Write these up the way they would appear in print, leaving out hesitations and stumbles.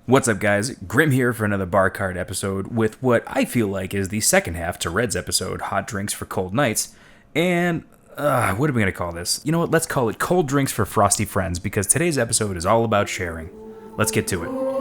What's up, guys? Grim here for another Bar Card episode with what I feel like is the second half to Red's episode, Hot Drinks for Cold Nights. And, what are we going to call this? You know what? Let's call it Cold Drinks for Frosty Friends, because today's episode is all about sharing. Let's get to it.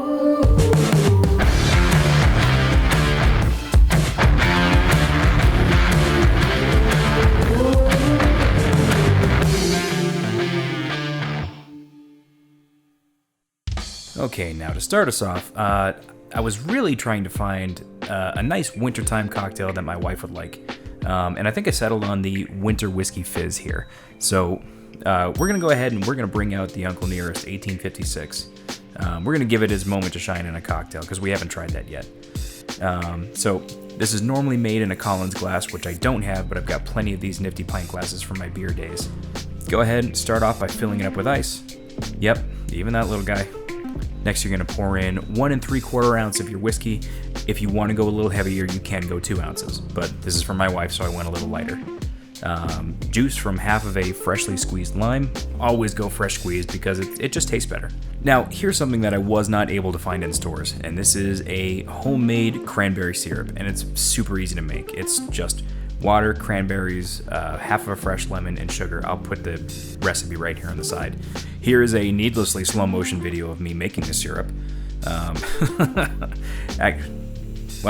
Okay, now to start us off, I was really trying to find a nice wintertime cocktail that my wife would like. And I think I settled on the Winter Whiskey Fizz here. So we're going to go ahead and we're going to bring out the Uncle Nearest 1856. We're going to give it his moment to shine in a cocktail because we haven't tried that yet. So this is normally made in a Collins glass, which I don't have, but I've got plenty of these nifty pint glasses from my beer days. Go ahead and start off by filling it up with ice. Yep, even that little guy. Next, you're going to pour in 1 3/4 ounce of your whiskey. If you want to go a little heavier, you can go 2 ounces, but this is for my wife, so I went a little lighter. Juice from half of a freshly squeezed lime. Always go fresh squeezed because it just tastes better. Now, here's something that I was not able to find in stores, and this is a homemade cranberry syrup, and it's super easy to make. It's just water, cranberries, half of a fresh lemon, and sugar. I'll put the recipe right here on the side. Here is a needlessly slow motion video of me making the syrup. Wow,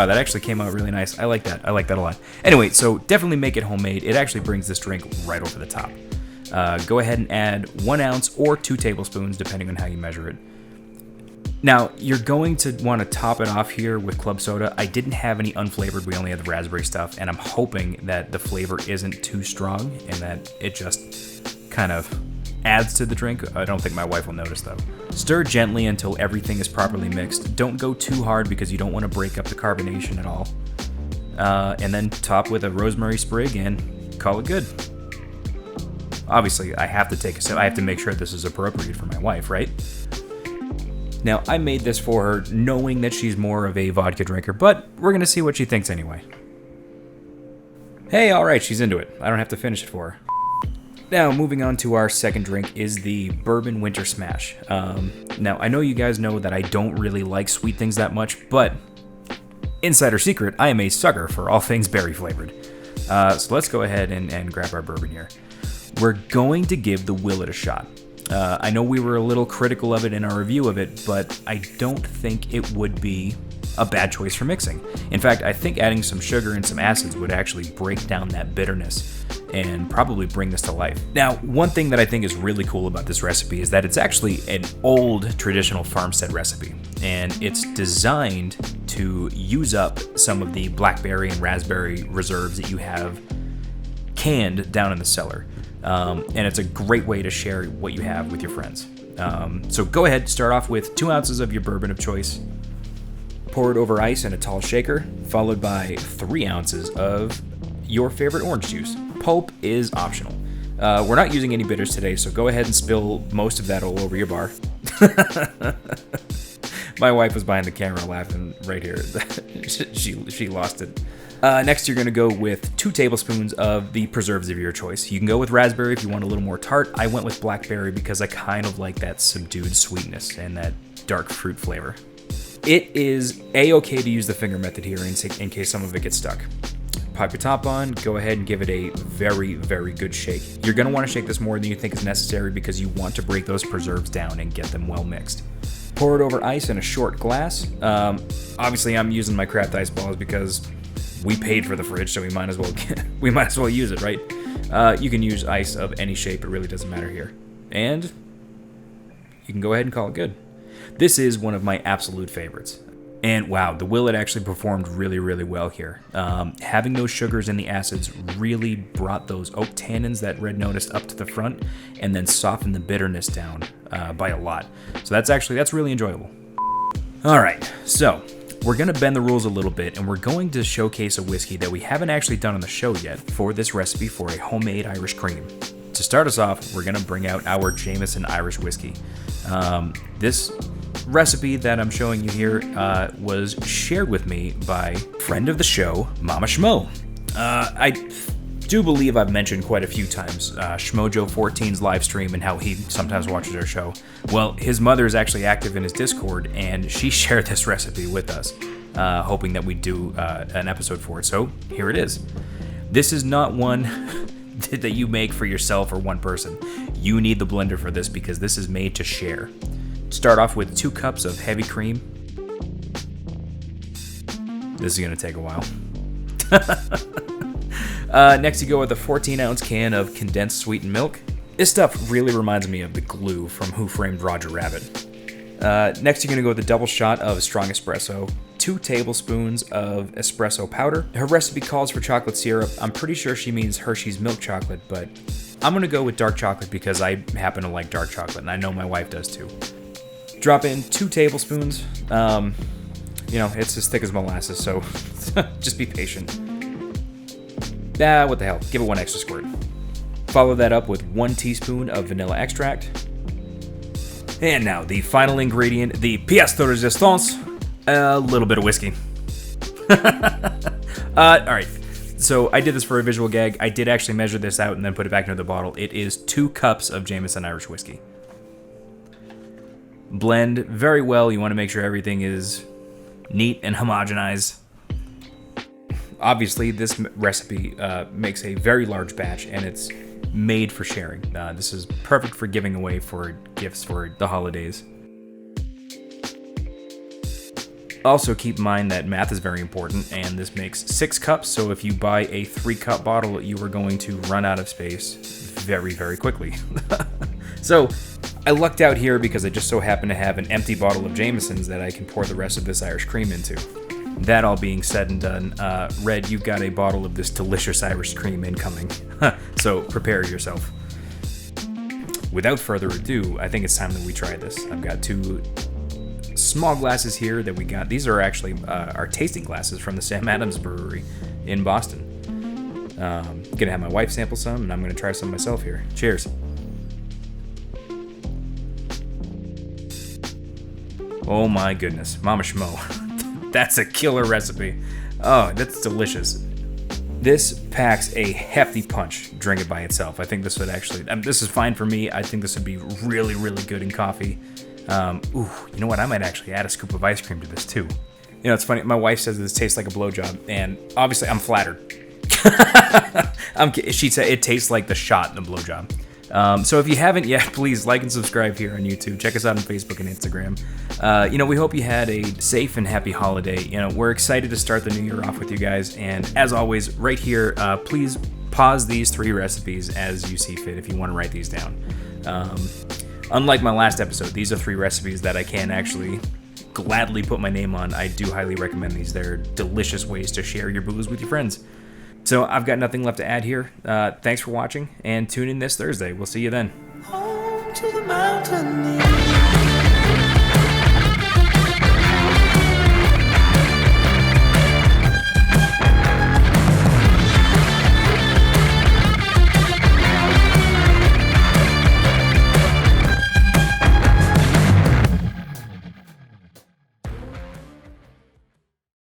that actually came out really nice. I like that a lot. Anyway, so definitely make it homemade. It actually brings this drink right over the top. Go ahead and add 1 ounce or 2 tablespoons, depending on how you measure it. Now, you're going to want to top it off here with club soda. I didn't have any unflavored, we only had the raspberry stuff, and I'm hoping that the flavor isn't too strong and that it just kind of adds to the drink. I don't think my wife will notice, though. Stir gently until everything is properly mixed. Don't go too hard because you don't want to break up the carbonation at all. And then top with a rosemary sprig and call it good. Obviously, I have to take a sip. I have to make sure this is appropriate for my wife, right? Now, I made this for her knowing that she's more of a vodka drinker, but we're going to see what she thinks anyway. Hey, alright, she's into it. I don't have to finish it for her. Now, moving on to our second drink is the Bourbon Winter Smash. Now, I know you guys know that I don't really like sweet things that much, but insider secret, I am a sucker for all things berry flavored. So let's go ahead and grab our bourbon here. We're going to give the Willet a shot. I know we were a little critical of it in our review of it, but I don't think it would be a bad choice for mixing. In fact, I think adding some sugar and some acids would actually break down that bitterness and probably bring this to life. Now, one thing that I think is really cool about this recipe is that it's actually an old traditional farmstead recipe, and it's designed to use up some of the blackberry and raspberry reserves that you have canned down in the cellar. And it's a great way to share what you have with your friends. So go ahead, start off with 2 ounces of your bourbon of choice. Pour it over ice in a tall shaker, followed by 3 ounces of your favorite orange juice. Pulp is optional. We're not using any bitters today, so go ahead and spill most of that all over your bar. My wife was behind the camera laughing right here. she lost it. Next, you're going to go with 2 tablespoons of the preserves of your choice. You can go with raspberry if you want a little more tart. I went with blackberry because I kind of like that subdued sweetness and that dark fruit flavor. It is a-okay to use the finger method here in case some of it gets stuck. Pop your top on, go ahead and give it a very, very good shake. You're going to want to shake this more than you think is necessary because you want to break those preserves down and get them well mixed. Pour it over ice in a short glass. Obviously, I'm using my craft ice balls because we paid for the fridge, so we might as well use it, right? You can use ice of any shape; it really doesn't matter here. And you can go ahead and call it good. This is one of my absolute favorites. And wow, the Willet actually performed really, really well here. Having those sugars and the acids really brought those oak tannins that Red noticed up to the front, and then softened the bitterness down by a lot. So that's really enjoyable. All right, so we're going to bend the rules a little bit, and we're going to showcase a whiskey that we haven't actually done on the show yet for this recipe for a homemade Irish cream. To start us off, we're going to bring out our Jameson Irish whiskey. This recipe that I'm showing you here was shared with me by friend of the show, Mama Shmo. do believe I've mentioned quite a few times Shmojo14's live stream and how he sometimes watches our show. Well, his mother is actually active in his Discord, and she shared this recipe with us, hoping that we'd do an episode for it. So here it is. This is not one that you make for yourself or one person. You need the blender for this because this is made to share. Start off with 2 cups of heavy cream. This is going to take a while. Next, you go with a 14-ounce can of condensed sweetened milk. This stuff really reminds me of the glue from Who Framed Roger Rabbit. Next, you're going to go with a double shot of strong espresso, 2 tablespoons of espresso powder. Her recipe calls for chocolate syrup. I'm pretty sure she means Hershey's milk chocolate, but I'm going to go with dark chocolate because I happen to like dark chocolate, and I know my wife does too. Drop in 2 tablespoons. It's as thick as molasses, so just be patient. What the hell? Give it 1 extra squirt. Follow that up with 1 teaspoon of vanilla extract. And now, the final ingredient, the pièce de résistance, a little bit of whiskey. Alright, so I did this for a visual gag. I did actually measure this out and then put it back into the bottle. It is 2 cups of Jameson Irish whiskey. Blend very well. You want to make sure everything is neat and homogenized. Obviously, this recipe makes a very large batch, and it's made for sharing. This is perfect for giving away for gifts for the holidays. Also, keep in mind that math is very important, and this makes 6 cups, so if you buy a 3-cup bottle, you are going to run out of space very, very quickly. So, I lucked out here because I just so happen to have an empty bottle of Jameson's that I can pour the rest of this Irish cream into. That all being said and done, Red, you've got a bottle of this delicious Irish cream incoming, so prepare yourself. Without further ado, I think it's time that we try this. I've got 2 small glasses here that we got. These are actually our tasting glasses from the Sam Adams Brewery in Boston. Gonna have my wife sample some, and I'm gonna try some myself here. Cheers. Oh my goodness, Mama Shmo. That's a killer recipe. Oh, that's delicious. This packs a hefty punch. Drink it by itself. I think this would actually, this is fine for me. I think this would be really, really good in coffee. You know what? I might actually add a scoop of ice cream to this too. You know, it's funny. My wife says this tastes like a blowjob, and obviously I'm flattered. She said it tastes like the shot in the blowjob. So if you haven't yet, please like and subscribe here on YouTube. Check us out on Facebook and Instagram. We hope you had a safe and happy holiday. We're excited to start the new year off with you guys. And as always, right here, please pause these 3 recipes as you see fit if you want to write these down. Unlike my last episode, these are 3 recipes that I can actually gladly put my name on. I do highly recommend these. They're delicious ways to share your booze with your friends. So I've got nothing left to add here. Thanks for watching, and tune in this Thursday. We'll see you then. Home to the mountain.